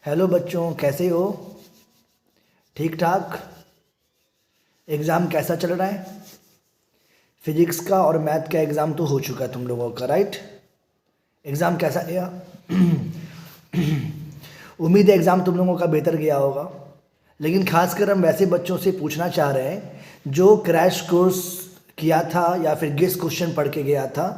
Hello बच्चों, कैसे हो? ठीक ठाक। एग्ज़ाम कैसा चल रहा है? फिजिक्स का और मैथ का एग्ज़ाम तो हो चुका है तुम लोगों का, राइट? एग्ज़ाम कैसा गया? उम्मीद है एग्ज़ाम तुम लोगों का बेहतर गया होगा। लेकिन खासकर हम वैसे बच्चों से पूछना चाह रहे हैं जो क्रैश कोर्स किया था या फिर गेस क्वेश्चन पढ़ के गया था।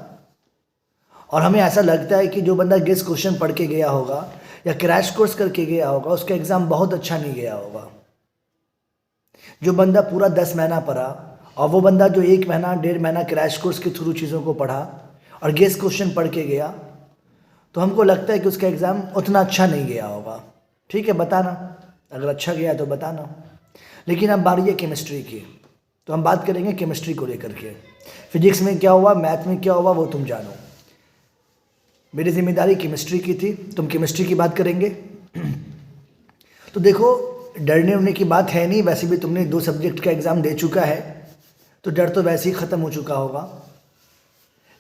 और हमें ऐसा लगता है कि जो बंदा गेस क्वेश्चन पढ़ के गया होगा या क्रैश कोर्स करके गया होगा उसका एग्ज़ाम बहुत अच्छा नहीं गया होगा। जो बंदा पूरा 10 महीना पढ़ा और वो बंदा जो 1 महीना 1.5 महीना क्रैश कोर्स के थ्रू चीज़ों को पढ़ा और गेस क्वेश्चन पढ़ के गया, तो हमको लगता है कि उसका एग्ज़ाम उतना अच्छा नहीं गया होगा। ठीक है, बताना अगर अच्छा गया तो बताना। लेकिन अब बारी है केमिस्ट्री की, तो हम बात करेंगे केमिस्ट्री को लेकर के। फिजिक्स में क्या हुआ, मैथ में क्या हुआ, वो तुम जानो। मेरी जिम्मेदारी केमिस्ट्री की थी, तुम केमिस्ट्री की बात करेंगे। तो देखो, डरने उड़ने की बात है नहीं। वैसे भी तुमने 2 सब्जेक्ट का एग्ज़ाम दे चुका है तो डर तो वैसे ही ख़त्म हो चुका होगा।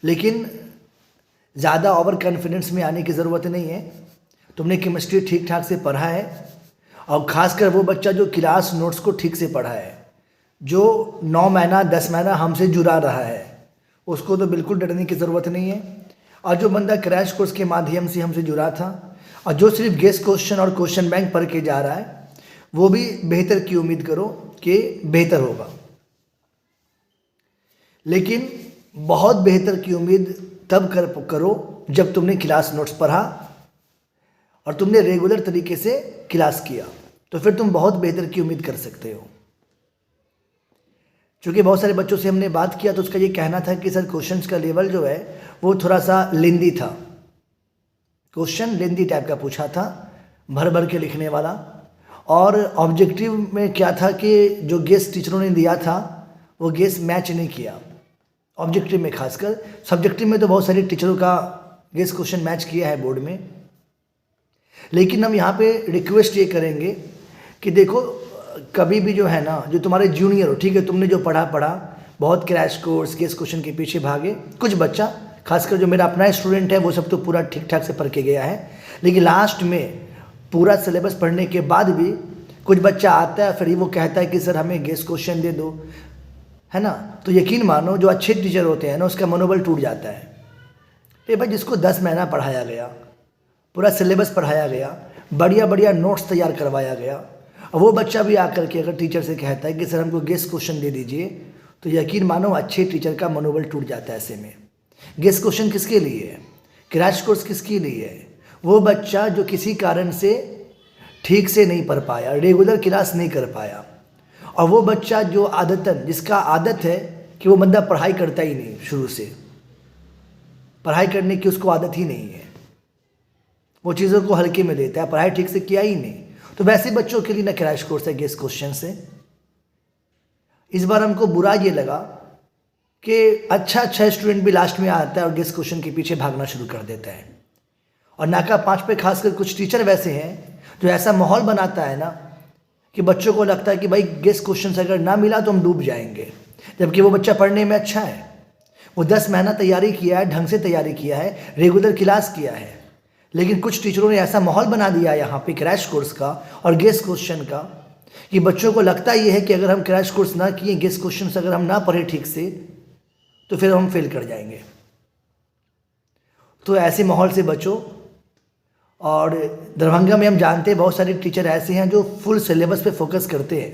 लेकिन ज़्यादा ओवर कॉन्फिडेंस में आने की ज़रूरत नहीं है। तुमने केमिस्ट्री ठीक ठाक से पढ़ा है, और ख़ासकर वो बच्चा जो क्लास नोट्स को ठीक से पढ़ा है, जो 9 महीना 10 महीना हमसे जुड़ा रहा है, उसको तो बिल्कुल डरने की ज़रूरत नहीं है। और जो बंदा क्रैश कोर्स के माध्यम से हमसे जुड़ा था और जो सिर्फ गेस क्वेश्चन और क्वेश्चन बैंक पढ़ के जा रहा है, वो भी बेहतर की उम्मीद करो कि बेहतर होगा। लेकिन बहुत बेहतर की उम्मीद तब करो जब तुमने क्लास नोट्स पढ़ा और तुमने रेगुलर तरीके से क्लास किया, तो फिर तुम बहुत बेहतर की उम्मीद कर सकते हो। चूँकि बहुत सारे बच्चों से हमने बात किया तो उसका ये कहना था कि सर क्वेश्चंस का लेवल जो है वो थोड़ा सा लेंदी था। क्वेश्चन लेंदी टाइप का पूछा था, भर भर के लिखने वाला। और ऑब्जेक्टिव में क्या था कि जो गेस टीचरों ने दिया था वो गेस मैच नहीं किया। ऑब्जेक्टिव में खासकर, सब्जेक्टिव में तो बहुत सारे टीचरों का गेस क्वेश्चन मैच किया है बोर्ड में। लेकिन हम यहाँ पे रिक्वेस्ट ये करेंगे कि देखो, कभी भी जो है ना, जो तुम्हारे जूनियर हो, ठीक है, तुमने जो पढ़ा बहुत क्रैश कोर्स गेस क्वेश्चन के पीछे भागे। कुछ बच्चा, खासकर जो मेरा अपना स्टूडेंट है, वो सब तो पूरा ठीक ठाक से पढ़ के गया है। लेकिन लास्ट में पूरा सिलेबस पढ़ने के बाद भी कुछ बच्चा आता है, फिर वो कहता है कि सर हमें गेस क्वेश्चन दे दो, है ना। तो यकीन मानो जो अच्छे टीचर होते हैं ना, उसका मनोबल टूट जाता है। ये भाई, जिसको 10 महीना पढ़ाया गया, पूरा सिलेबस पढ़ाया गया, बढ़िया बढ़िया नोट्स तैयार करवाया गया, और वो बच्चा भी आकर के अगर टीचर से कहता है कि सर हमको गेस क्वेश्चन दे दीजिए, तो यकीन मानो अच्छे टीचर का मनोबल टूट जाता है। ऐसे में गेस क्वेश्चन किसके लिए है, क्रैश कोर्स किसके लिए है? वो बच्चा जो किसी कारण से ठीक से नहीं पढ़ पाया, रेगुलर क्लास नहीं कर पाया, और वो बच्चा जो आदतन, जिसका आदत है कि वो बंदा पढ़ाई करता ही नहीं, शुरू से पढ़ाई करने की उसको आदत ही नहीं है, वो चीज़ों को हल्के में लेता है, पढ़ाई ठीक से किया ही नहीं। तो वैसे बच्चों के लिए ना क्रैश कोर्स है गेस क्वेश्चन से। इस बार हमको बुरा ये लगा कि अच्छा स्टूडेंट भी लास्ट में आता है और गेस क्वेश्चन के पीछे भागना शुरू कर देता है। और नाका 5 पे खासकर कुछ टीचर वैसे हैं जो ऐसा माहौल बनाता है ना कि बच्चों को लगता है कि भाई गेस क्वेश्चन अगर ना मिला तो हम डूब जाएंगे, जबकि वो बच्चा पढ़ने में अच्छा है, वो 10 महीना तैयारी किया है, ढंग से तैयारी किया है, रेगुलर क्लास किया है। लेकिन कुछ टीचरों ने ऐसा माहौल बना दिया यहाँ पे क्रैश कोर्स का और गेस क्वेश्चन का कि बच्चों को लगता ये है कि अगर हम क्रैश कोर्स ना किए, गेस क्वेश्चन अगर हम ना पढ़े ठीक से, तो फिर हम फेल कर जाएंगे। तो ऐसे माहौल से बचो। और दरभंगा में हम जानते हैं बहुत सारे टीचर ऐसे हैं जो फुल सिलेबस पे फोकस करते हैं,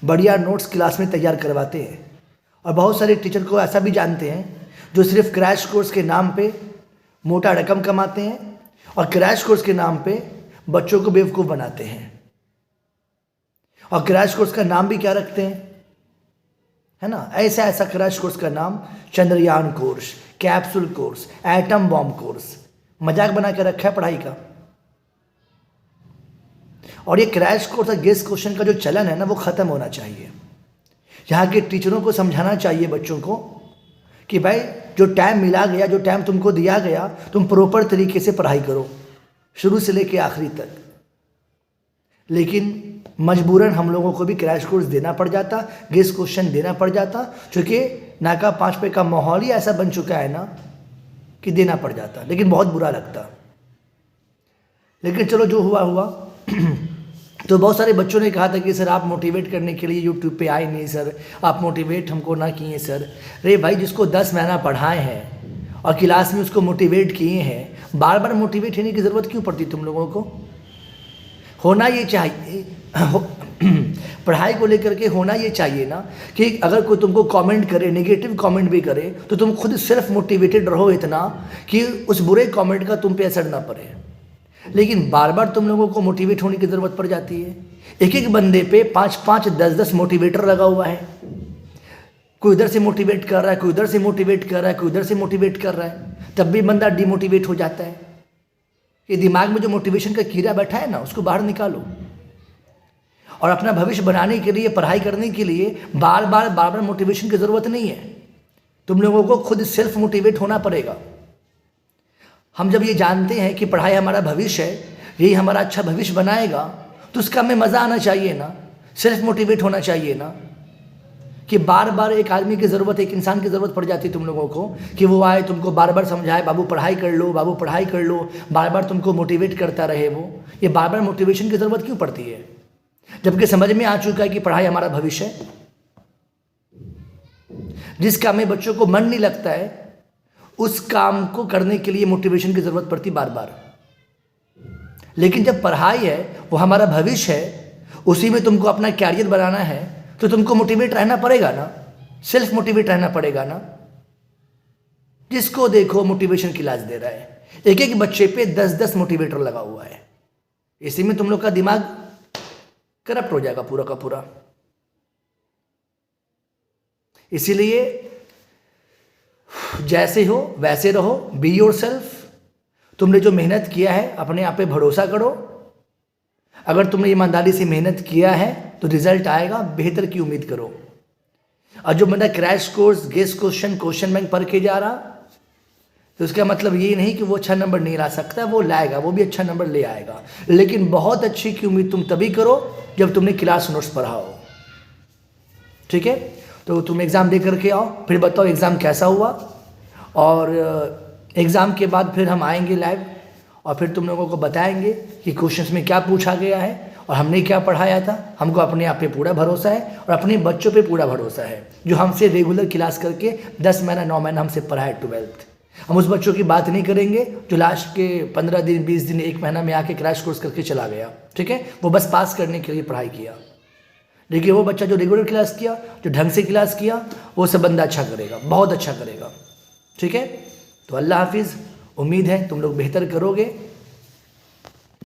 बढ़िया नोट्स क्लास में तैयार करवाते हैं। और बहुत सारे टीचर को ऐसा भी जानते हैं जो सिर्फ क्रैश कोर्स के नाम पे मोटा रकम कमाते हैं और क्रैश कोर्स के नाम पे बच्चों को बेवकूफ़ बनाते हैं। और क्रैश कोर्स का नाम भी क्या रखते हैं, है ना, ऐसा क्रैश कोर्स का नाम Chandrayaan course, capsule course, atom bomb course, मजाक बना के रखा है पढ़ाई का। और ये क्रैश कोर्स और गेस क्वेश्चन का जो चलन है ना, वो ख़त्म होना चाहिए। यहाँ के टीचरों को समझाना चाहिए बच्चों को कि भाई जो टाइम मिला गया, जो टाइम तुमको दिया गया, तुम प्रॉपर तरीके से पढ़ाई करो शुरू से लेके आखिरी तक। लेकिन मजबूरन हम लोगों को भी क्रैश कोर्स देना पड़ जाता, गेस क्वेश्चन देना पड़ जाता, क्योंकि नाका 5 पे का माहौल ही ऐसा बन चुका है ना कि देना पड़ जाता। लेकिन बहुत बुरा लगता। लेकिन चलो, जो हुआ हुआ। तो बहुत सारे बच्चों ने कहा था कि सर आप मोटिवेट करने के लिए यूट्यूब पे आए नहीं सर, आप मोटिवेट हमको ना किए सर। अरे भाई, जिसको 10 महीना पढ़ाए हैं और क्लास में उसको मोटिवेट किए हैं, बार बार मोटिवेट होने की ज़रूरत क्यों पड़ती तुम लोगों को? होना ये चाहिए पढ़ाई को लेकर के होना ये चाहिए ना कि अगर कोई तुमको कमेंट करे, नेगेटिव कमेंट भी करे, तो तुम खुद सिर्फ मोटिवेटेड रहो इतना कि उस बुरे कमेंट का तुम पे असर ना पड़े। लेकिन बार बार तुम लोगों को मोटिवेट होने की ज़रूरत पड़ जाती है। एक एक बंदे पे 5-5, 10-10 मोटिवेटर लगा हुआ है। कोई इधर से मोटिवेट कर रहा है, कोई उधर से मोटिवेट कर रहा है, कोई उधर से मोटिवेट कर रहा है, तब भी बंदा डिमोटिवेट हो जाता है। ये दिमाग में जो मोटिवेशन का कीड़ा बैठा है ना, उसको बाहर निकालो और अपना भविष्य बनाने के लिए, पढ़ाई करने के लिए बार बार मोटिवेशन की ज़रूरत नहीं है। तुम लोगों को खुद सेल्फ मोटिवेट होना पड़ेगा। हम जब ये जानते हैं कि पढ़ाई हमारा भविष्य है, यही हमारा अच्छा भविष्य बनाएगा, तो उसका हमें मज़ा आना चाहिए ना, सेल्फ मोटिवेट होना चाहिए ना, कि बार बार एक आदमी की ज़रूरत, एक इंसान की ज़रूरत पड़ जाती है तुम लोगों को कि वो आए, तुमको बार बार समझाए, बाबू पढ़ाई कर लो, बाबू पढ़ाई कर लो, बार बार तुमको मोटिवेट करता रहे। वो ये बार बार मोटिवेशन की ज़रूरत क्यों पड़ती है, जबकि समझ में आ चुका है कि पढ़ाई हमारा भविष्य है। जिस काम में बच्चों को मन नहीं लगता है, उस काम को करने के लिए मोटिवेशन की ज़रूरत पड़ती बार बार। लेकिन जब पढ़ाई है वो हमारा भविष्य है, उसी में तुमको अपना कैरियर बनाना है, तो तुमको मोटिवेट रहना पड़ेगा ना, सेल्फ मोटिवेट रहना पड़ेगा ना। जिसको देखो मोटिवेशन की क्लास दे रहा है, एक एक बच्चे पे 10-10 मोटिवेटर लगा हुआ है। इसी में तुम लोग का दिमाग करप्ट हो जाएगा पूरा का पूरा। इसीलिए जैसे हो वैसे रहो, बी योर सेल्फ। तुमने जो मेहनत किया है अपने आप पे भरोसा करो। अगर तुमने ईमानदारी से मेहनत किया है तो रिजल्ट आएगा, बेहतर की उम्मीद करो। और जो बंदा crash course, guess question bank पढ़ के जा रहा, तो उसका मतलब ये नहीं कि वो अच्छा नंबर नहीं ला सकता, वो लाएगा, वो भी अच्छा नंबर ले आएगा। लेकिन बहुत अच्छी की उम्मीद तुम तभी करो जब तुमने क्लास नोट्स पढ़ा हो। ठीक है, तो तुम एग्ज़ाम दे करके आओ, फिर बताओ एग्ज़ाम कैसा हुआ। और एग्ज़ाम के बाद फिर हम आएंगे लाइव और फिर तुम लोगों को बताएंगे कि क्वेश्चंस में क्या पूछा गया है और हमने क्या पढ़ाया था। हमको अपने आप पे पूरा भरोसा है और अपने बच्चों पे पूरा भरोसा है जो हमसे रेगुलर क्लास करके 10 महीना 9 महीना हमसे पढ़ाए 12th। हम उस बच्चों की बात नहीं करेंगे जो लास्ट के 15 दिन, 20 दिन, 1 महीना में आके क्रैश कोर्स करके चला गया। ठीक है, वो बस पास करने के लिए पढ़ाई किया। लेकिन वो बच्चा जो रेगुलर क्लास किया, जो ढंग से क्लास किया, वो सब बंदा अच्छा करेगा, बहुत अच्छा करेगा। ठीक है, तो अल्लाह हाफिज़। उम्मीद है तुम लोग बेहतर करोगे।